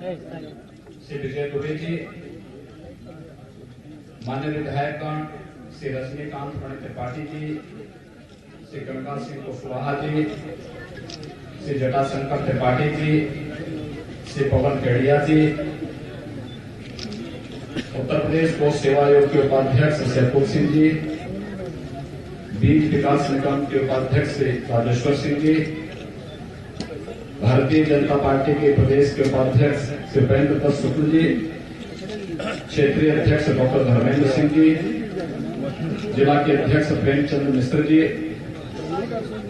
श्री विजय दुबे जी, माननीय विधायकगण श्री रजनीकांत त्रिपाठी जी, श्री गंगा सिंह कुशवाहा जी, श्री जटाशंकर त्रिपाठी जी, श्री पवन केडिया जी, उत्तर प्रदेश गौ सेवा आयोग के उपाध्यक्ष शेरपुर सिंह जी, बीज विकास निगम के उपाध्यक्ष श्री राजेश्वर सिंह जी, भारतीय जनता पार्टी के प्रदेश के उपाध्यक्ष श्री उपेंद्र दत्त शुक्ल जी, क्षेत्रीय अध्यक्ष डॉक्टर धर्मेंद्र सिंह जी, जिला के अध्यक्ष प्रेमचंद मिश्र जी,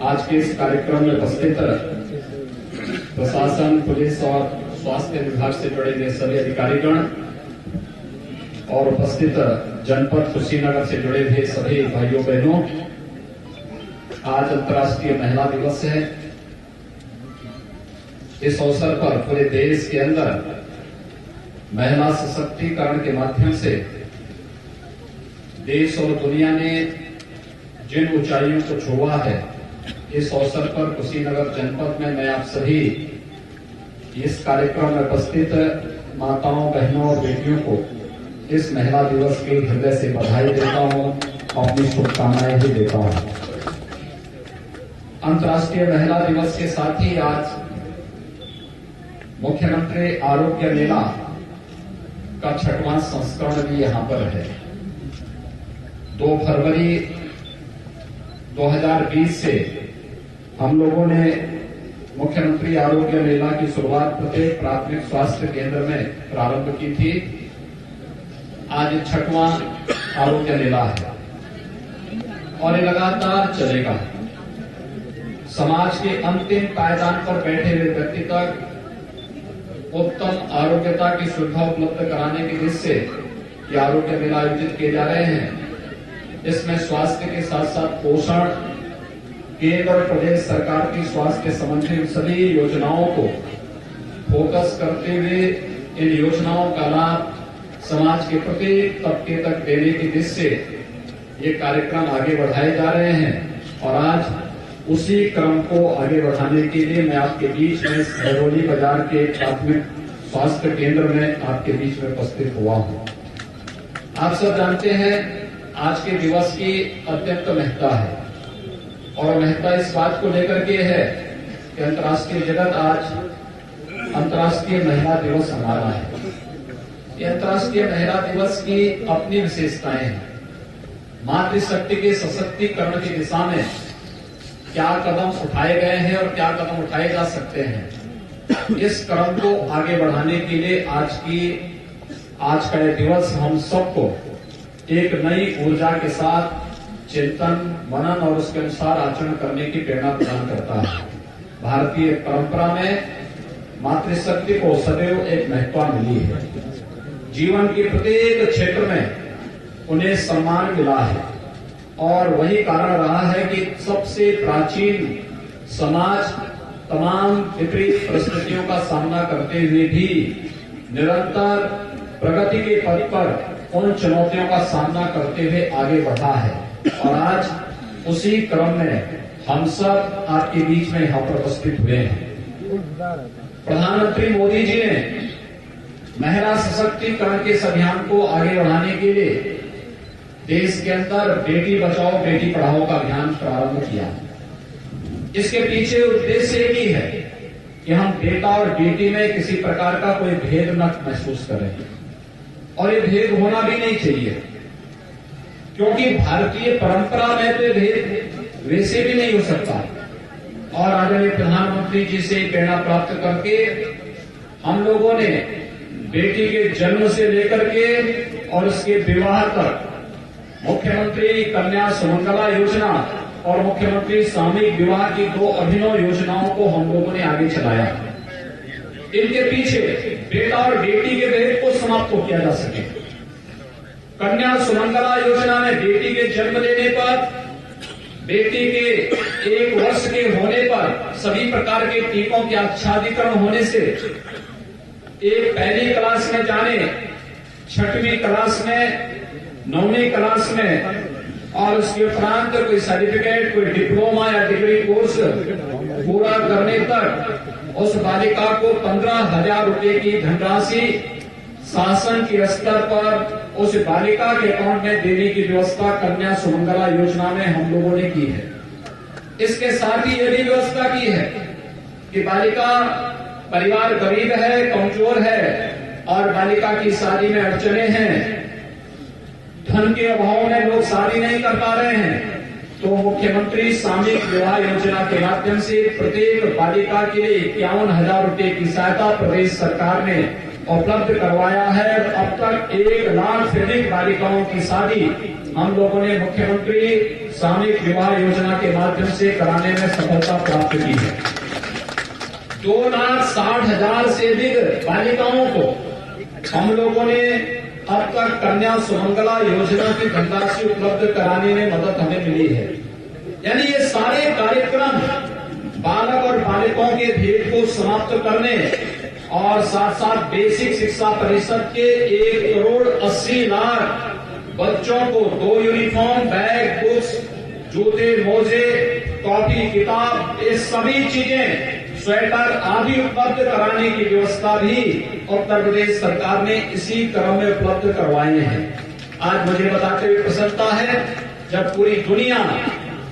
आज के इस कार्यक्रम में उपस्थित प्रशासन, पुलिस और स्वास्थ्य विभाग से जुड़े हुए सभी अधिकारीगण और उपस्थित जनपद कुशीनगर से जुड़े हुए सभी भाइयों बहनों, आज अंतर्राष्ट्रीय महिला दिवस है। इस अवसर पर पूरे देश के अंदर महिला सशक्तिकरण के माध्यम से देश और दुनिया ने जिन ऊंचाइयों को छुआ है, इस अवसर पर कुशीनगर जनपद में मैं आप सभी इस कार्यक्रम में उपस्थित माताओं, बहनों और बेटियों को इस महिला दिवस के हृदय से बधाई देता हूं, अपनी शुभकामनाएं भी देता हूं। अंतर्राष्ट्रीय महिला दिवस के साथ ही आज मुख्यमंत्री आरोग्य मेला का 6वां संस्करण भी यहां पर है। 2 फरवरी 2020 से हम लोगों ने मुख्यमंत्री आरोग्य मेला की शुरुआत प्रत्येक प्राथमिक स्वास्थ्य केंद्र में प्रारंभ की थी। आज 6वां आरोग्य मेला है और ये लगातार चलेगा। समाज के अंतिम पायदान पर बैठे हुए व्यक्ति तक उत्तम आरोग्यता की सुविधा उपलब्ध कराने के दृष्टि से ये आरोग्य मेला आयोजित किए जा रहे हैं। इसमें स्वास्थ्य के साथ साथ पोषण, केंद्र और प्रदेश सरकार की स्वास्थ्य संबंधी सभी योजनाओं को फोकस करते हुए इन योजनाओं का लाभ समाज के प्रत्येक तबके तक देने की दृष्टि से ये कार्यक्रम आगे बढ़ाए जा रहे हैं। और आज उसी क्रम को आगे बढ़ाने के लिए मैं आपके बीच में खैरोली बाजार के प्राथमिक स्वास्थ्य केंद्र में आपके बीच में उपस्थित हुआ हूं। आप सब जानते हैं आज के दिवस की अत्यंत महत्ता है और महत्ता इस बात को लेकर के है कि अंतर्राष्ट्रीय जगत आज अंतर्राष्ट्रीय महिला दिवस हमारा है। ये अंतर्राष्ट्रीय महिला दिवस की अपनी विशेषताएं हैं। मातृशक्ति के सशक्तिकरण की दिशा में क्या कदम उठाए गए हैं और क्या कदम उठाए जा सकते हैं, इस क्रम को आगे बढ़ाने के लिए आज का यह दिवस हम सबको एक नई ऊर्जा के साथ चिंतन, मनन और उसके अनुसार आचरण करने की प्रेरणा प्रदान करता है। भारतीय परंपरा में मातृशक्ति को सदैव एक महत्ता मिली है। जीवन के प्रत्येक क्षेत्र में उन्हें सम्मान मिला है और वही कारण रहा है कि सबसे प्राचीन समाज तमाम विपरीत परिस्थितियों का सामना करते हुए भी निरंतर प्रगति के पथ पर उन चुनौतियों का सामना करते हुए आगे बढ़ा है। और आज उसी क्रम में हम सब आपके बीच में यहां पर उपस्थित हुए हैं। प्रधानमंत्री मोदी जी ने महिला सशक्तिकरण के इस अभियान को आगे बढ़ाने के लिए देश के अंदर बेटी बचाओ बेटी पढ़ाओ का अभियान प्रारंभ किया। इसके पीछे उद्देश्य एक ही है कि हम बेटा और बेटी में किसी प्रकार का कोई भेद न महसूस करें और ये भेद होना भी नहीं चाहिए, क्योंकि भारतीय परंपरा में तो भेद वैसे भी नहीं हो सकता। और आदरणीय प्रधानमंत्री जी से प्रेरणा प्राप्त करके हम लोगों ने बेटी के जन्म से लेकर के और उसके विवाह तक मुख्यमंत्री कन्या सुमंगला योजना और मुख्यमंत्री सामूहिक विवाह की 2 अभिनव योजनाओं को हम लोगों ने आगे चलाया। इनके पीछे बेटा और बेटी के भेद को समाप्त किया जा सके। कन्या सुमंगला योजना में बेटी के जन्म लेने पर, बेटी के 1 वर्ष के होने पर सभी प्रकार के टीकों के आच्छादिकरण होने से एक पहली क्लास में जाने, 6वीं क्लास में, 9वीं क्लास में और उसके उपरांत कोई सर्टिफिकेट, कोई डिप्लोमा या डिग्री कोर्स पूरा करने तक उस बालिका को 15,000 रुपए की धनराशि शासन के स्तर पर उस बालिका के अकाउंट में देने की व्यवस्था कन्या सुमंगला योजना में हम लोगों ने की है। इसके साथ ही यह भी व्यवस्था की है कि बालिका परिवार गरीब है, कमजोर है और बालिका की शादी में अड़चने हैं, धन के अभाव में लोग शादी नहीं कर पा रहे हैं, तो मुख्यमंत्री सामूहिक विवाह योजना के माध्यम से प्रत्येक बालिका के लिए 51,000 रुपए की सहायता प्रदेश सरकार ने उपलब्ध करवाया है। अब तक 1 लाख से अधिक बालिकाओं की शादी हम लोगों ने मुख्यमंत्री सामूहिक विवाह योजना के माध्यम से कराने में सफलता प्राप्त की है। 2,60,000 से अधिक बालिकाओं को हम लोगों ने अब तक कन्या सुमंगला योजना की धनराशि उपलब्ध कराने में मदद हमें मिली है। यानी ये सारे कार्यक्रम बालक और बालिकाओं के भेद को समाप्त करने और साथ साथ बेसिक शिक्षा परिषद के 1,80,00,000 बच्चों को 2 यूनिफॉर्म, बैग, बुक्स, जूते, मोजे, कॉपी, किताब, ये सभी चीजें, स्वेटर आदि उपलब्ध कराने की व्यवस्था भी उत्तर प्रदेश सरकार ने इसी क्रम में उपलब्ध करवाए हैं। आज मुझे बताते हुए प्रसन्नता है जब पूरी दुनिया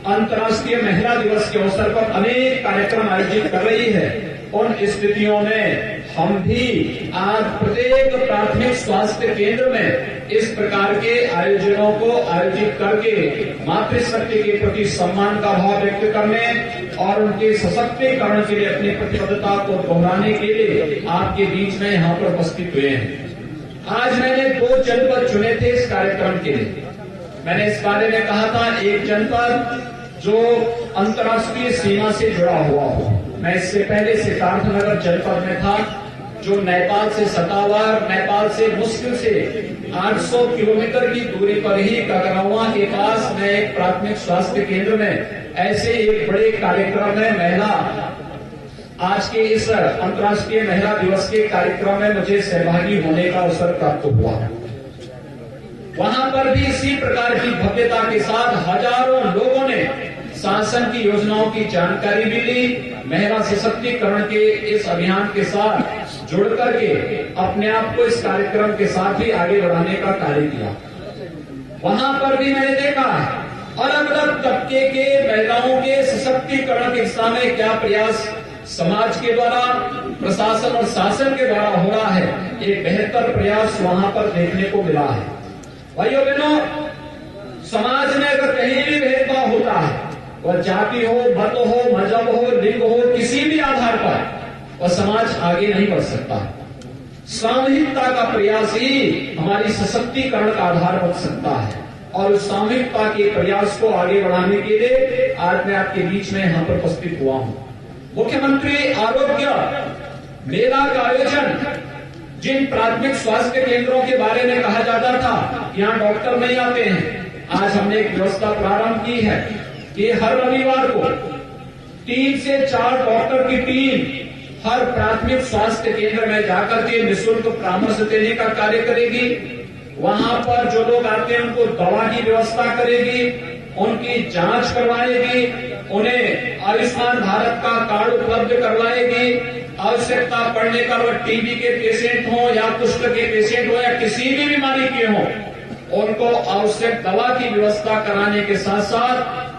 अंतर्राष्ट्रीय महिला दिवस के अवसर पर अनेक कार्यक्रम आयोजित कर रही है, उन स्थितियों में हम भी आज प्रत्येक प्राथमिक स्वास्थ्य केंद्र में इस प्रकार के आयोजनों को आयोजित करके मातृशक्ति के प्रति सम्मान का भाव व्यक्त करने और उनके सशक्तिकरण के लिए अपनी प्रतिबद्धता को दोहराने के लिए आपके बीच में यहाँ पर उपस्थित हुए हैं। आज मैंने 2 जनपद चुने थे इस कार्यक्रम के लिए। मैंने इस बारे में कहा था एक जनपद जो अंतर्राष्ट्रीय सीमा से जुड़ा हुआ हो। मैं इससे पहले सिद्धार्थनगर जनपद में था जो नेपाल से सटा हुआ, नेपाल से मुश्किल से 800 किलोमीटर की दूरी पर ही कगरौआ के पास में एक प्राथमिक स्वास्थ्य केंद्र में ऐसे एक बड़े कार्यक्रम में महिला आज के इस अंतर्राष्ट्रीय महिला दिवस के कार्यक्रम में मुझे सहभागी होने का अवसर प्राप्त हुआ। वहां पर भी इसी प्रकार की भव्यता के साथ हजारों लोगों ने शासन की योजनाओं की जानकारी भी ली, महिला सशक्तिकरण के इस अभियान के साथ जुड़ करके अपने आप को इस कार्यक्रम के साथ ही आगे बढ़ाने का कार्य किया। वहां पर भी मैंने देखा अलग अलग तबके के महिलाओं के सशक्तिकरण की दिशा में क्या प्रयास समाज के द्वारा, प्रशासन और शासन के द्वारा हो रहा है, एक बेहतर प्रयास वहां पर देखने को मिला है। भाइयों बहनों, समाज में अगर कहीं भी भेदभाव होता है, वह जाति हो, मत हो, मजहब हो, लिंग हो, किसी भी आधार पर वह समाज आगे नहीं बढ़ सकता। सामूहिकता का प्रयास ही हमारी सशक्तिकरण का आधार बन सकता है और उस सामूहिकता के प्रयास को आगे बढ़ाने के लिए आज मैं आपके बीच में यहां पर उपस्थित हुआ हूं। मुख्यमंत्री आरोग्य मेला का आयोजन जिन प्राथमिक स्वास्थ्य केंद्रों के बारे में कहा जाता था यहाँ डॉक्टर नहीं आते हैं, आज हमने एक व्यवस्था प्रारंभ की है कि हर रविवार को 3 से 4 डॉक्टर की टीम हर प्राथमिक स्वास्थ्य केंद्र में जाकर के निःशुल्क परामर्श देने का कार्य करेगी। वहां पर जो लोग आते हैं उनको दवा की व्यवस्था करेगी, उनकी जांच करवाएगी, उन्हें आयुष्मान भारत का कार्ड उपलब्ध करवाएगी। आवश्यकता पड़ने पर वह टीबी के पेशेंट हो या कुष्ठ के पेशेंट हो या किसी भी बीमारी के हो, उनको आवश्यक दवा की व्यवस्था कराने के साथ साथ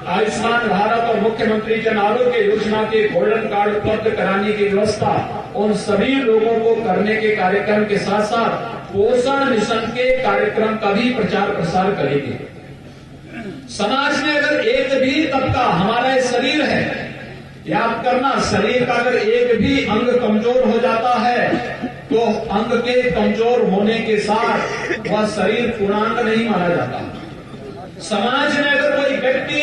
आयुष्मान भारत और मुख्यमंत्री जन आरोग्य योजना के गोल्डन कार्ड उपलब्ध कराने की व्यवस्था उन सभी लोगों को करने के कार्यक्रम के साथ साथ पोषण मिशन के कार्यक्रम का भी प्रचार प्रसार करेंगे। समाज में अगर एक भी तबका, हमारा ये शरीर है, याद करना, शरीर का अगर एक भी अंग कमजोर हो जाता है तो अंग के कमजोर होने के साथ वह शरीर पूर्णांग नहीं माना जाता। समाज में अगर कोई व्यक्ति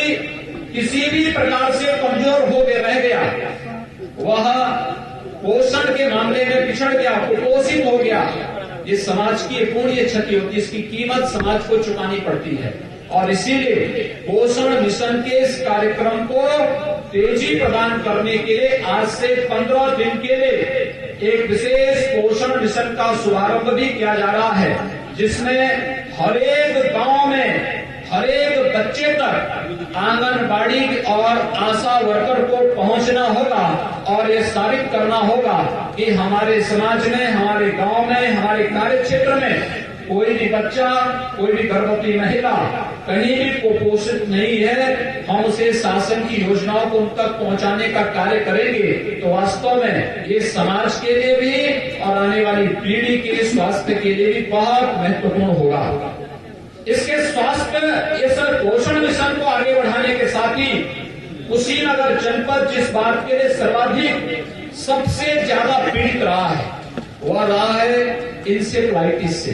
किसी भी प्रकार से कमजोर हो गया, रह गया, वह पोषण के मामले में पिछड़ गया, कुपोषित हो गया, ये समाज की पूर्ण क्षति होती है, इसकी कीमत समाज को चुकानी पड़ती है। और इसीलिए पोषण मिशन के इस कार्यक्रम को तेजी प्रदान करने के लिए आज से 15 दिन के लिए एक विशेष पोषण मिशन का शुभारंभ भी किया जा रहा है, जिसमें हर एक गांव में हर एक बच्चे तक आंगनबाड़ी और आशा वर्कर को पहुंचना होगा और ये साबित करना होगा कि हमारे समाज में, हमारे गांव में, हमारे कार्य क्षेत्र में कोई भी बच्चा, कोई भी गर्भवती महिला कहीं भी कुपोषित नहीं है। हम उसे शासन की योजनाओं को उन तक पहुंचाने का कार्य करेंगे तो वास्तव में ये समाज के लिए भी और आने वाली पीढ़ी के स्वास्थ्य के लिए भी बहुत महत्वपूर्ण होगा। इसके स्वास्थ्य इस पोषण मिशन को आगे बढ़ाने के साथ ही कुशीनगर जनपद जिस बात के लिए सर्वाधिक सबसे ज्यादा पीड़ित रहा है वह रहा है इंसेफ्लाइटिस से।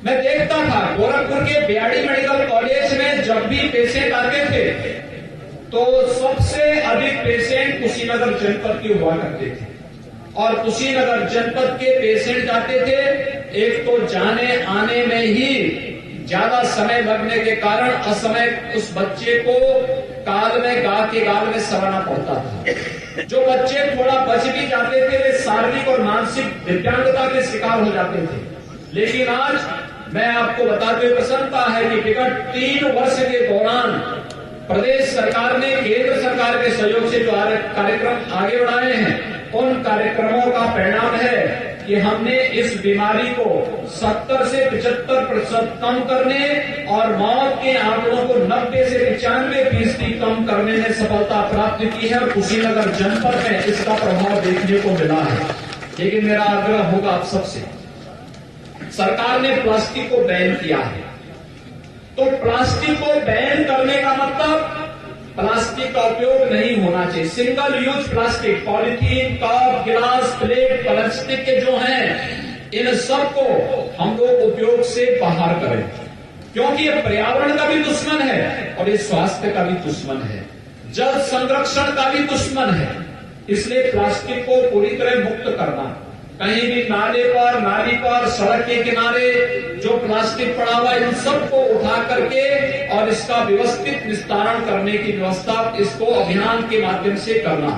मैं देखता था गोरखपुर के बीआरडी मेडिकल कॉलेज में जब भी पेशेंट आते थे तो सबसे अधिक पेशेंट कुशीनगर जनपद के हुआ करते थे और कुशीनगर जनपद के पेशेंट आते थे। एक तो जाने आने में ही ज्यादा समय लगने के कारण असमय उस बच्चे को गाल में सवाना पड़ता था। जो बच्चे थोड़ा बच भी जाते थे वे शारीरिक और मानसिक दिव्यांगता के शिकार हो जाते थे। लेकिन आज मैं आपको बताते हुए प्रसन्नता है कि विगत 3 वर्ष के दौरान प्रदेश सरकार ने केंद्र सरकार के सहयोग से जो कार्यक्रम आगे बढ़ाए हैं उन कार्यक्रमों का परिणाम है कि हमने इस बीमारी को 70 से 75% कम करने और मौत के आंकड़ों को 90 से 95% कम करने में सफलता प्राप्त की है और कुशीनगर जनपद में इसका प्रभाव देखने को मिला है। लेकिन मेरा आग्रह होगा आप सबसे, सरकार ने प्लास्टिक को बैन किया है तो प्लास्टिक को बैन करने का मतलब प्लास्टिक का उपयोग नहीं होना चाहिए। Single use plastic, polythene, cup, गिलास, प्लेट, प्लास्टिक के जो हैं इन सबको हम लोग उपयोग से बाहर करें क्योंकि ये पर्यावरण का भी दुश्मन है और ये स्वास्थ्य का भी दुश्मन है, जल संरक्षण का भी दुश्मन है। इसलिए प्लास्टिक को पूरी तरह मुक्त करना, कहीं भी नाले पर, नाली पर, सड़क के किनारे जो प्लास्टिक पड़ा हुआ इन सबको उठा करके और इसका व्यवस्थित निस्तारण करने की व्यवस्था इसको अभियान के माध्यम से करना।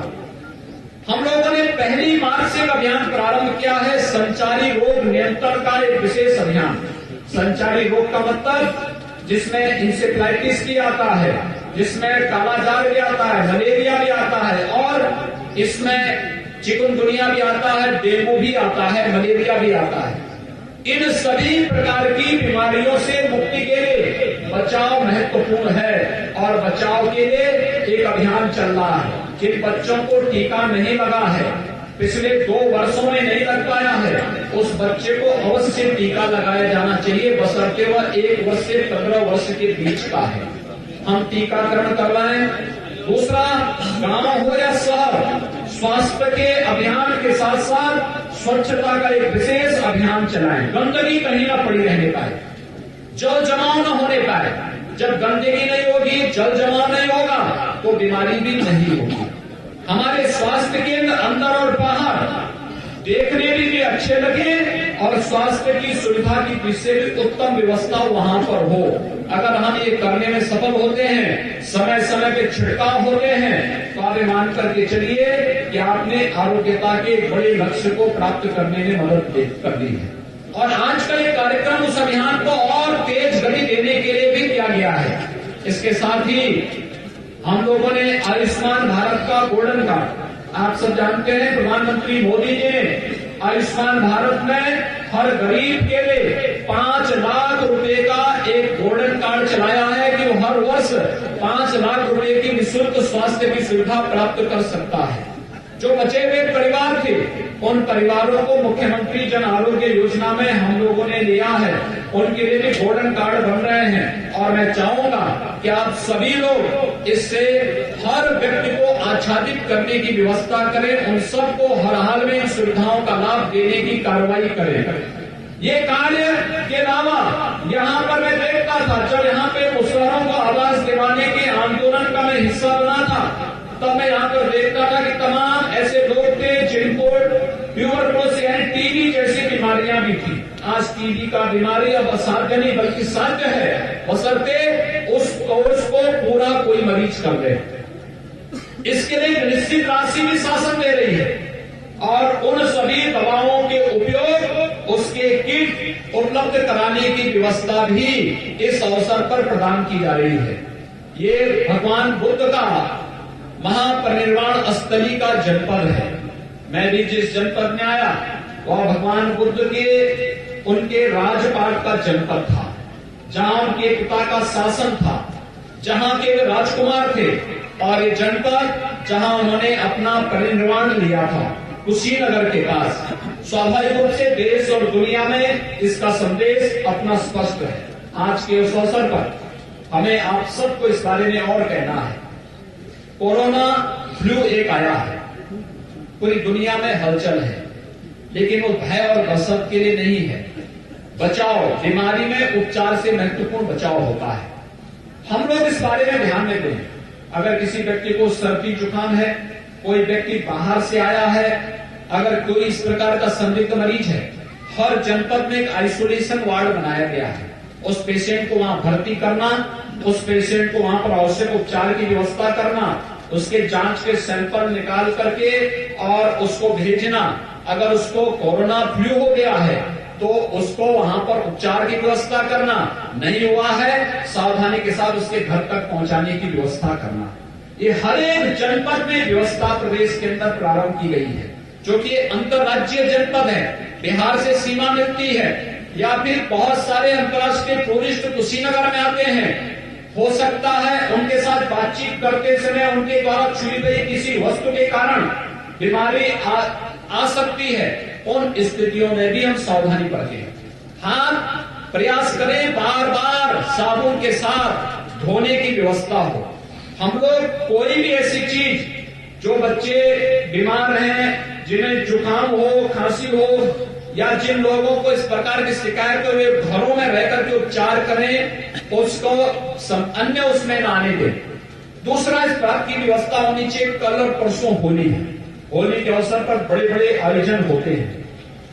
हम लोगों ने 1 मार्च से एक अभियान प्रारंभ किया है, संचारी रोग नियंत्रण का एक विशेष अभियान। संचारी रोग का मतलब जिसमें इंसेफ्लाइटिस भी आता है, जिसमें कालाजार भी आता है, मलेरिया भी आता है और इसमें चिकनगुनिया भी आता है, डेंगू भी आता है, मलेरिया भी आता है। इन सभी प्रकार की बीमारियों से मुक्ति के लिए बचाव महत्वपूर्ण है और बचाव के लिए एक अभियान चल रहा है। जिन बच्चों को टीका नहीं लगा है, पिछले 2 वर्षों में नहीं लग पाया है, उस बच्चे को अवश्य टीका लगाया जाना चाहिए, बशर्ते वह 1 वर्ष से 15 वर्ष के बीच का है। हम टीकाकरण करवाएं। दूसरा, गांव हो या शहर, स्वास्थ्य के अभियान के साथ साथ स्वच्छता का एक विशेष अभियान चलाएं। गंदगी कहीं न पड़ी रहने पाए, जल जमाव न होने पाए। जब गंदगी नहीं होगी, जल जमाव नहीं होगा तो बीमारी भी नहीं होगी। हमारे स्वास्थ्य केंद्र अंदर और बाहर देखने में भी अच्छे लगे और स्वास्थ्य की सुविधा की किसी भी उत्तम व्यवस्था वहां पर हो। अगर हम ये करने में सफल होते हैं, समय समय पे छिड़काव होते हैं, तो आप मान करके चलिए कि आपने आरोग्यता के बड़े लक्ष्य को प्राप्त करने में मदद कर दी है। और आज का ये कार्यक्रम उस अभियान को और तेज गति देने के लिए भी किया गया है। इसके साथ ही हम लोगों ने आयुष्मान भारत का गोल्डन कार्ड, आप सब जानते हैं प्रधानमंत्री मोदी जी ने आयुष्मान भारत में हर गरीब के लिए 5 लाख रुपए का एक गोल्डन कार्ड चलाया है कि वो हर वर्ष 5 लाख रुपए की निःशुल्क स्वास्थ्य की सुविधा प्राप्त कर सकता है। जो बचे हुए परिवार थे उन परिवारों को मुख्यमंत्री जन आरोग्य योजना में हम लोगों ने लिया है, उनके लिए भी गोल्डन कार्ड बन रहे हैं। और मैं चाहूंगा कि आप सभी लोग इससे हर व्यक्ति को आच्छादित करने की व्यवस्था करें, उन सबको हर हाल में इन सुविधाओं का लाभ देने की कार्रवाई करें। ये कार्य के अलावा यहाँ पर मैं देखता था, जब यहाँ पे मुसहरों को आवाज दिलाने के आंदोलन का मैं हिस्सा बना था, तब मैं यहाँ पर देखता था कि तमाम ऐसे लोग थे जिनको ट्यूबरकुलोसिस यानी टीबी जैसी बीमारियां भी थी। आज टीबी का बीमारी अब असाध्य नहीं बल्कि साध्य है, बशर्ते उस कोर्स को पूरा कोई मरीज कर ले। इसके लिए निश्चित राशि भी शासन दे रही है और उन सभी दवाओं के उपयोग, उसके किट उपलब्ध उपलब्ध कराने की व्यवस्था भी इस अवसर पर प्रदान की जा रही है। ये भगवान बुद्ध का महापरिनिर्वाण स्थली का जनपद है। मैं भी जिस जनपद में आया वह भगवान बुद्ध के उनके राजपाट का जनपद था, जहां उनके पिता का शासन था, जहां के वे राजकुमार थे, और ये जनपद जहां उन्होंने अपना परिनिर्वाण लिया था, कुशीनगर के पास। स्वाभाविक रूप से देश और दुनिया में इसका संदेश अपना स्पष्ट है। आज के उस अवसर पर हमें आप सबको इस बारे में और कहना है। कोरोना फ्लू एक आया है, पूरी दुनिया में हलचल है, लेकिन वो भय और दहशत के लिए नहीं है। बचाव, बीमारी में उपचार से महत्वपूर्ण बचाव होता है। हम लोग इस बारे में ध्यान देते हैं। अगर किसी व्यक्ति को सर्दी जुकाम है, कोई व्यक्ति बाहर से आया है, अगर कोई इस प्रकार का संदिग्ध मरीज है, हर जनपद में एक आइसोलेशन वार्ड बनाया गया है। उस पेशेंट को वहां भर्ती करना, उस पेशेंट को वहां पर आवश्यक उपचार की व्यवस्था करना, उसके जांच के सैंपल निकाल करके और उसको भेजना। अगर उसको कोरोना फ्लू हो गया है तो उसको वहां पर उपचार की व्यवस्था करना, नहीं हुआ है सावधानी के साथ उसके घर तक पहुंचाने की व्यवस्था करना। ये हर एक जनपद में व्यवस्था प्रदेश के अंदर प्रारंभ की गई है, जो कि अंतर्राज्यीय जनपद है। बिहार से सीमा मिलती है, या फिर बहुत सारे अंतर्राष्ट्रीय टूरिस्ट कुशीनगर में आते हैं। हो सकता है उनके साथ बातचीत करते समय उनके द्वारा छुई गई किसी वस्तु के कारण बीमारी आ सकती है। उन स्थितियों में भी हम सावधानी बरतें। हाथ प्रयास करें, बार बार साबुन के साथ धोने की व्यवस्था हो। हम लोग कोई भी ऐसी चीज, जो बच्चे बीमार हैं, जिन्हें जुकाम हो, खांसी हो, या जिन लोगों को इस प्रकार की शिकायत हो, वे घरों में रहकर के उपचार करें, उसको अन्य उसमें न आने दें। दूसरा, इस बात की व्यवस्था होनी चाहिए, कल और परसों होली है, होली के अवसर पर बड़े बड़े आयोजन होते हैं,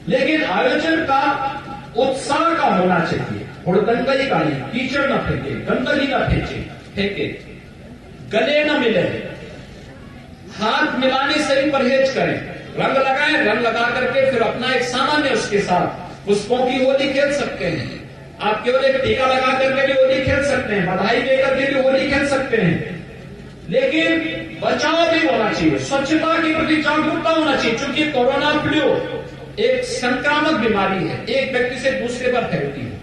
लेकिन आयोजन का उत्साह का होना चाहिए, हुड़दंगई का नहीं। कीचड़ न फेंके, गंदगी न फेंके, गले न मिले, हाथ मिलाने से ही परहेज करें। रंग लगाएं, रंग लगा करके फिर अपना एक सामान्य उसके साथ पुष्पों की होली खेल सकते हैं। आप केवल एक टीका लगा करके भी होली खेल सकते हैं, बधाई देकर के भी होली खेल सकते हैं, लेकिन बचाव भी होना चाहिए, स्वच्छता के प्रति जागरूकता होना चाहिए। क्योंकि कोरोना फ्लू एक संक्रामक बीमारी है, एक व्यक्ति से दूसरे पर फैलती है,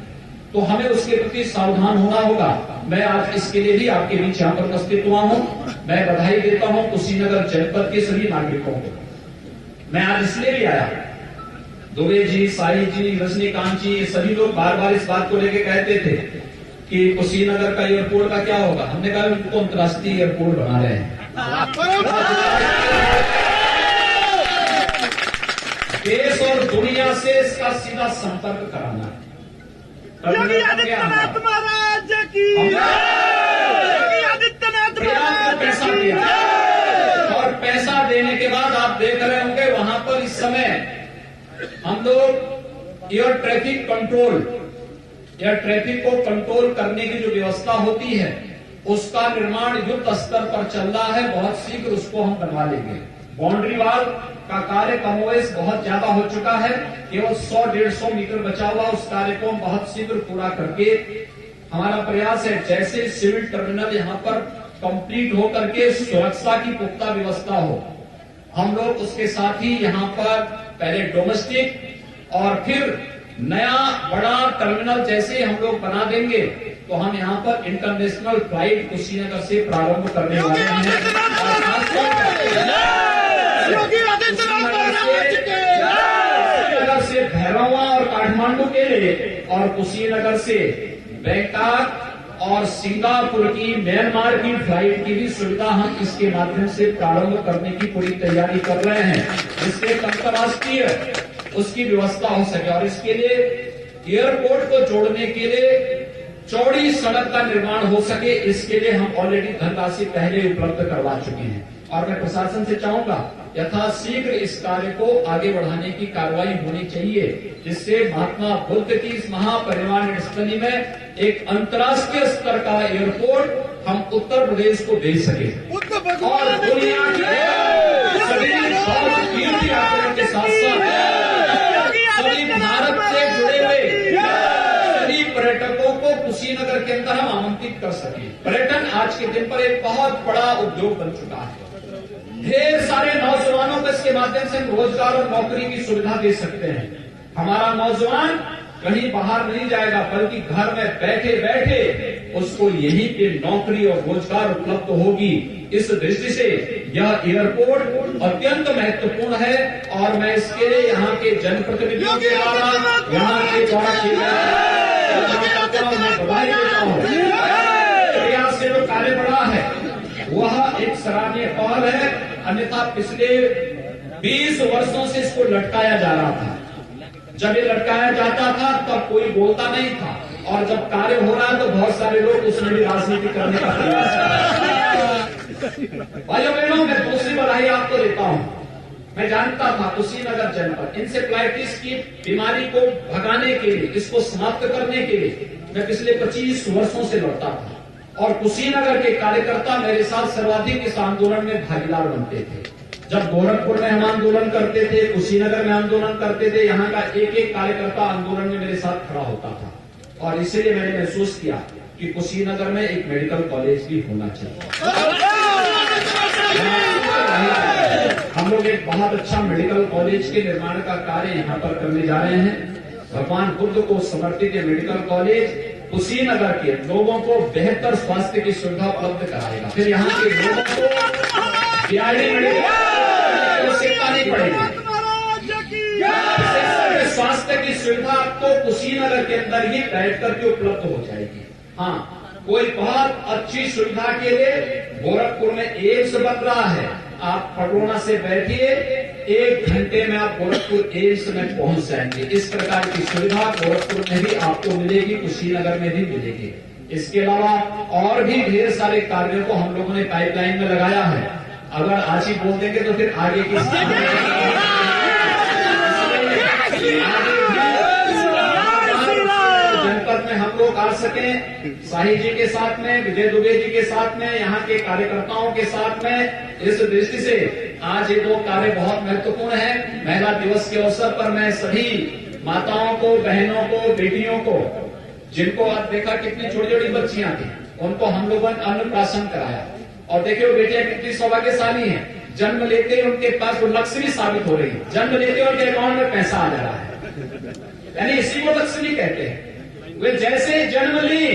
तो हमें उसके प्रति सावधान होना होगा। मैं आज इसके लिए भी आपके बीच यहां पर उपस्थित हुआ हूं। मैं बधाई देता हूं कुशीनगर जनपद के सभी नागरिकों को। मैं आज इसलिए भी आया, दुबे जी, साई जी, रजनीकांत जी, ये सभी लोग बार बार इस बात को लेकर कहते थे कि कुशीनगर का एयरपोर्ट का क्या होगा। हमने कहा उनको अंतर्राष्ट्रीय एयरपोर्ट बना रहे हैं। देश और दुनिया से इसका सीधा संपर्क कराना है। योगी आदित्यनाथ महाराज की, योगी आदित्यनाथ महाराज पैसा दिया, और पैसा देने के बाद आप देख रहे होंगे वहां पर इस समय हम लोग एयर ट्रैफिक को कंट्रोल करने की जो व्यवस्था होती है, उसका निर्माण युद्ध स्तर पर चल रहा है। बहुत शीघ्र उसको हम बनवा लेंगे। बाउंड्री वाल का कार्य कमोवेश बहुत ज्यादा हो चुका है, केवल 100-150 मीटर बचा हुआ, उस कार्य को हम बहुत शीघ्र पूरा करके हमारा प्रयास है जैसे सिविल टर्मिनल यहाँ पर कंप्लीट हो करके सुरक्षा की पुख्ता व्यवस्था हो, हम लोग उसके साथ ही यहाँ पर पहले डोमेस्टिक और फिर नया बड़ा टर्मिनल जैसे हम लोग बना देंगे तो हम यहाँ पर इंटरनेशनल फ्लाइट कुशीनगर से प्रारंभ करने वाले हैं। कुशीनगर से भैरवा और काठमांडू के लिए, और कुशीनगर से बैंकॉक और सिंगापुर की, म्यांमार की फ्लाइट की भी सुविधा हम इसके माध्यम से प्रारंभ करने की पूरी तैयारी कर रहे हैं, जिससे अंतर्राष्ट्रीय उसकी व्यवस्था हो सके। और इसके लिए एयरपोर्ट को जोड़ने के लिए चौड़ी सड़क का निर्माण हो सके, इसके लिए हम ऑलरेडी धनराशि पहले उपलब्ध करवा चुके हैं। और मैं प्रशासन से चाहूंगा यथाशीघ्र इस कार्य को आगे बढ़ाने की कार्रवाई होनी चाहिए, जिससे महात्मा बुद्ध की इस महापरिनिर्वाण स्थली में एक अंतर्राष्ट्रीय स्तर का एयरपोर्ट हम उत्तर प्रदेश को दे सके, और दुनिया के सभी तीर्थ यात्रियों के साथ साथ सभी भारत से जुड़े हुए स्थापित कर सके। पर्यटन आज के दिन पर एक बहुत बड़ा उद्योग बन चुका है। ढेर सारे नौजवानों को इसके माध्यम से हम रोजगार और नौकरी की सुविधा दे सकते हैं। हमारा नौजवान कहीं बाहर नहीं जाएगा, बल्कि घर में बैठे बैठे उसको यहीं पे नौकरी और रोजगार उपलब्ध होगी। इस दृष्टि से यह एयरपोर्ट अत्यंत महत्वपूर्ण है और मैं इसके लिए यहाँ के जनप्रतिनिधियों के द्वारा, यहाँ के द्वारा किए गए मैं बधाई देता हूँ। प्रयास से जो कार्य बढ़ा है वह एक सराहनीय पहल है। अन्यथा पिछले 20 वर्षों से इसको लटकाया जा रहा था। जब ये लटकाया जाता था तब कोई बोलता नहीं था, और जब कार्य हो रहा है तो बहुत सारे लोग उसमें भी राजनीति करने का प्रयास कर रहे हैं। भाइयों बहनों, मैं दूसरी बधाई आपको देता हूं। मैं जानता था कुशीनगर जनपद इंसेफ्लाइटिस की बीमारी को भगाने के लिए, इसको समाप्त करने के लिए मैं पिछले 25 वर्षों से लड़ता था, और कुशीनगर के कार्यकर्ता मेरे साथ सर्वाधिक इस आंदोलन में भागीदार बनते थे। जब गोरखपुर में हम आंदोलन करते थे, कुशीनगर में आंदोलन करते थे, यहाँ का एक एक कार्यकर्ता आंदोलन में मेरे साथ खड़ा होता था, और इसलिए मैंने महसूस किया कि कुशीनगर में एक मेडिकल कॉलेज भी होना चाहिए। हम लोग एक बहुत अच्छा मेडिकल कॉलेज के निर्माण का कार्य यहाँ पर करने जा रहे हैं। भगवान बुद्ध को समर्पित ये मेडिकल कॉलेज कुशीनगर के लोगों को बेहतर स्वास्थ्य की सुविधा उपलब्ध कराएगा। फिर यहाँ के लोगों को बिहारी मेडिकल आवश्यकता नहीं पड़ेगी। स्वास्थ्य की सुविधा आपको कुशीनगर के अंदर ही बैठ करके उपलब्ध हो जाएगी। हाँ, कोई बहुत अच्छी सुविधा के लिए गोरखपुर में एम्स बन रहा है। आप पटोना से बैठिए, 1 घंटे में आप गोरखपुर एम्स में पहुंच जाएंगे। इस प्रकार की सुविधा गोरखपुर में भी आपको मिलेगी, कुशीनगर में भी मिलेगी। इसके अलावा और भी ढेर सारे कार्यों को हम लोगों ने पाइपलाइन में लगाया है। अगर आज ही बोल देंगे तो फिर आगे की जनपद में हम लोग आ सके, शाही जी के साथ में, विजय दुबे जी के साथ में, यहाँ के कार्यकर्ताओं के साथ में। इस दृष्टि से आज ये 2 कार्य बहुत महत्वपूर्ण है। महिला दिवस के अवसर पर मैं सभी माताओं को, बहनों को, बेटियों को, जिनको आज देखा कितनी छोटी छोटी बच्चियां थी, उनको हम लोगों ने अन्नप्राशन कराया। और देखिए वो बेटियां कितनी सौभाग्यशाली हैं। जन्म लेते ही उनके पास वो लक्ष्मी साबित हो रही है। जन्म लेते ही उनके अकाउंट में पैसा आ जा रहा है, यानी इसी को लक्ष्मी कहते हैं। वे जैसे जन्म ली,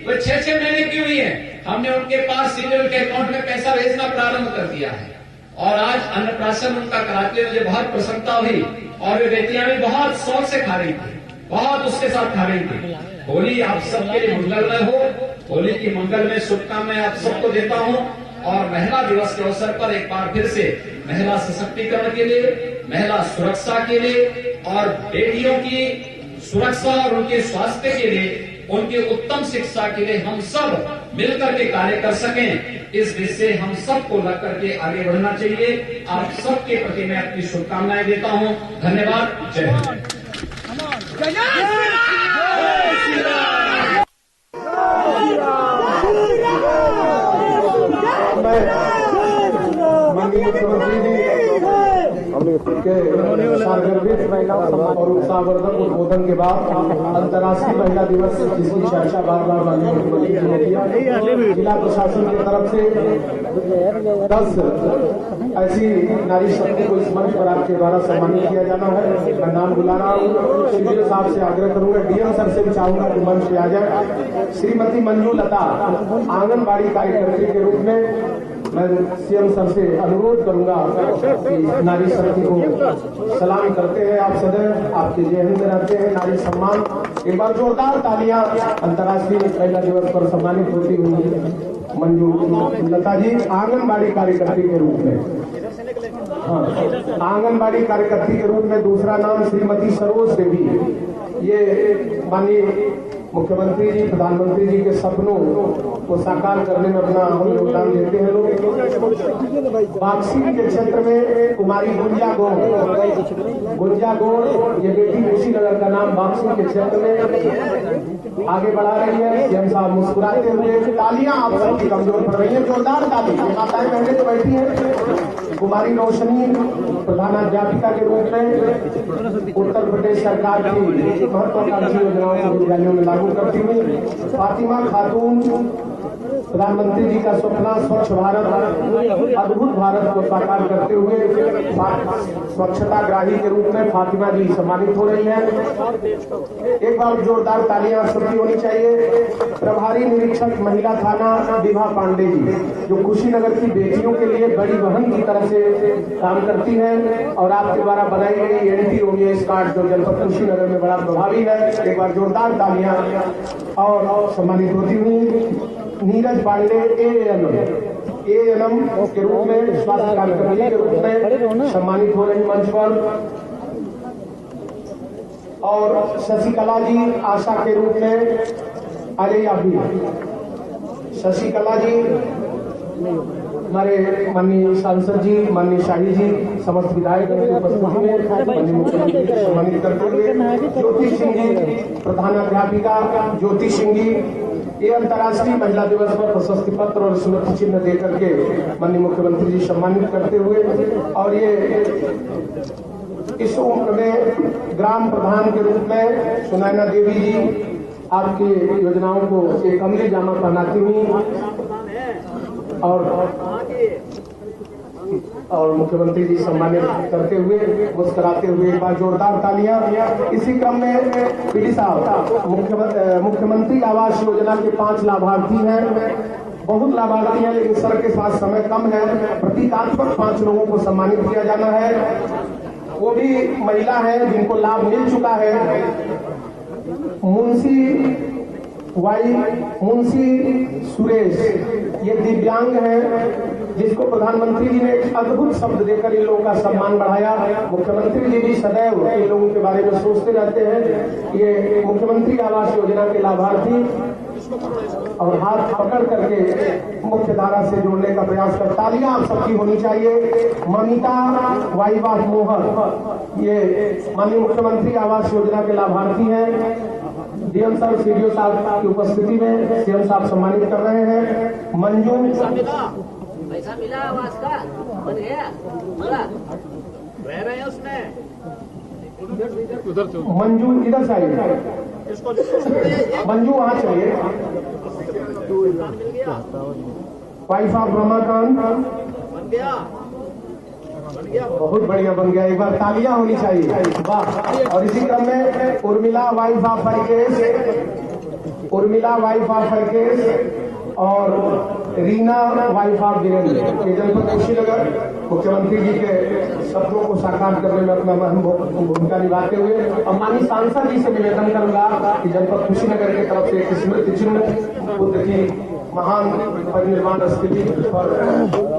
वे 6-6 महीने की हुई है, हमने उनके पास सीधे उनके अकाउंट में पैसा भेजना प्रारंभ कर दिया है। और आज अन्नप्राशन उनका कराते हुए मुझे बहुत प्रसन्नता हुई, और वे बेटियां भी बहुत शौक से खा रही थी, बहुत उसके साथ खा रही थी। होली आप सबके लिए मंगलमय हो। होली की मंगल में शुभकामनाएं आप सबको देता हूं। और महिला दिवस के अवसर पर एक बार फिर से महिला सशक्तिकरण के लिए, महिला सुरक्षा के लिए और बेटियों की सुरक्षा और उनके स्वास्थ्य के लिए, उनकी उत्तम शिक्षा के लिए हम सब मिलकर के कार्य कर सकें, इस दृष्टि से हम सबको लग करके आगे बढ़ना चाहिए। आप सबके प्रति मैं अपनी शुभकामनाएं देता हूं। धन्यवाद। जय हिंद। माननीय मुख्यमंत्री जी के सार्वजनिक और उत्साहवर्धक उद्बोधन के बाद अंतर्राष्ट्रीय महिला दिवस, जिसकी चर्चा बार बार माननीय मुख्यमंत्री जी ने किया, जिला प्रशासन की तरफ से 10 ऐसी नारी शक्ति को इस मंच पर आपके द्वारा सम्मानित किया जाना है। मैं नाम बुला रहा हूँ। सीडीओ साहब से आग्रह करूंगा, डीएम सर से भी चाहूंगा कि मंच पे आ जाए। श्रीमती मंजू लता आंगनबाड़ी कार्यकर्त्री के रूप में मैं सीएम सर से अनुरोध करूंगा कि नारी शक्ति को सलाम करते हैं। आप सदैव आपके जय हिंद रहते हैं। नारी सम्मान, एक बार जोरदार तालियां अंतर्राष्ट्रीय महिला दिवस पर सम्मानित होती हुई मंजू लता जी आंगनबाड़ी कार्यकर्त्री के रूप में। हाँ, आंगनबाड़ी कार्यकर्त्री के रूप में दूसरा नाम श्रीमती सरोज देवी। ये माननीय मुख्यमंत्री जी, प्रधानमंत्री जी के सपनों को साकार करने में अपना योगदान देते हैं लोग। बाक्सी के क्षेत्र में कुमारी गुंजा गौड़, ये बेटी कुशीनगर का नाम बाक्सी के क्षेत्र में आगे बढ़ा रही है। सीएम साहब मुस्कुराते हुए, तालियां आप सबकी कमजोर पड़ रही है, जोरदार ताली। माताएं बहनें तो बैठी है। कुमारी रोशनी प्रधानाध्यापिका के रूप में उत्तर प्रदेश सरकार की महत्वाकांक्षी योजनाओं को विद्यालयों में लागू करती हुई। फातिमा खातून प्रधानमंत्री जी का सपना स्वच्छ भारत, अद्भुत भारत को साकार करते हुए स्वच्छताग्राही के रूप में फातिमा जी सम्मानित हो रही हैं। एक बार जोरदार तालियां सबकी होनी चाहिए। प्रभारी निरीक्षक महिला थाना विभा पांडे जी, जो कुशीनगर की बेटियों के लिए बड़ी बहन की तरह से काम करती हैं और आपके द्वारा बनाई गई एंटी-ओवीएस कार्ड जो जनपद कुशीनगर में बड़ा प्रभावी है, एक बार जोरदार तालियां। और सम्मानित होती हुई नीरज पांडे एएनएम के रूप में, स्वास्थ्य कार्यकर्मी के रूप में सम्मानित हो रही मंच पर। और शशिकला जी आशा के रूप में, अरे अभी शशिकला जी हमारे माननीय सांसद जी, माननीय शाही जी, समस्त विधायक की उपस्थिति में माननीय मुख्यमंत्री को सम्मानित करते हुए ज्योति सिंह जी, प्रधानाध्यापिका ज्योति सिंह जी, ये अंतर्राष्ट्रीय महिला दिवस पर प्रशस्ति पत्र और स्मृति चिन्ह देकर के माननीय मुख्यमंत्री जी सम्मानित करते हुए, और ये इस उम्र में ग्राम प्रधान के रूप में सुनैना देवी जी आपकी योजनाओं को एक अमली जामा पहनाती हुई और मुख्यमंत्री जी सम्मानित करते हुए, मुस्कुराते हुए, एक बार जोरदार तालियां। इसी क्रम में पीडी साहब मुख्यमंत्री आवास योजना के 5 लाभार्थी हैं। बहुत लाभार्थी हैं, लेकिन सर के पास समय कम है। प्रतीकात्मक 5 लोगों को सम्मानित किया जाना है। वो भी महिला है जिनको लाभ मिल चुका है। मुंशी सुरेश, ये दिव्यांग है जिसको प्रधानमंत्री जी ने एक अद्भुत शब्द देकर इन लोगों का सम्मान बढ़ाया। मुख्यमंत्री जी भी सदैव इन लोगों के बारे में सोचते रहते हैं। ये मुख्यमंत्री आवास योजना के लाभार्थी और हाथ पकड़ करके मुख्य धारा से जोड़ने का प्रयास कर, तालियां आप सबकी होनी चाहिए। ममिता वाईवा मोहर, ये माननीय मुख्यमंत्री आवास योजना के लाभार्थी हैं। डीएम साहब, सीडीओ साहब की उपस्थिति में सीएम साहब सम्मानित कर रहे हैं। मंजू, पैसा मिला आवास का, बन गया, बोला रह रहे हैं उसमें। मंजू इधर से आइए, मंजू वहां चलिए। वाइफ ऑफ रमाकांत, बन गया, बहुत बढ़िया बन गया। एक बार तालियां होनी चाहिए, वाह। और इसी क्रम में उर्मिला वाइफ ऑफ फरकेश और रीना वाइफ ऑफ वीरेंद्र, ये जनपद कुशीनगर मुख्यमंत्री जी के सपनों को साकार करने में अपना अहम भूमिका निभाते हुए, और माननीय सांसद जी से निवेदन करूंगा कि जनपद कुशीनगर की तरफ से एक स्मृति चिन्ह बुद्ध की महान परिनिर्वाण स्थली पर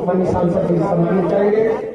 माननीय सांसद जी सम्मानित करेंगे।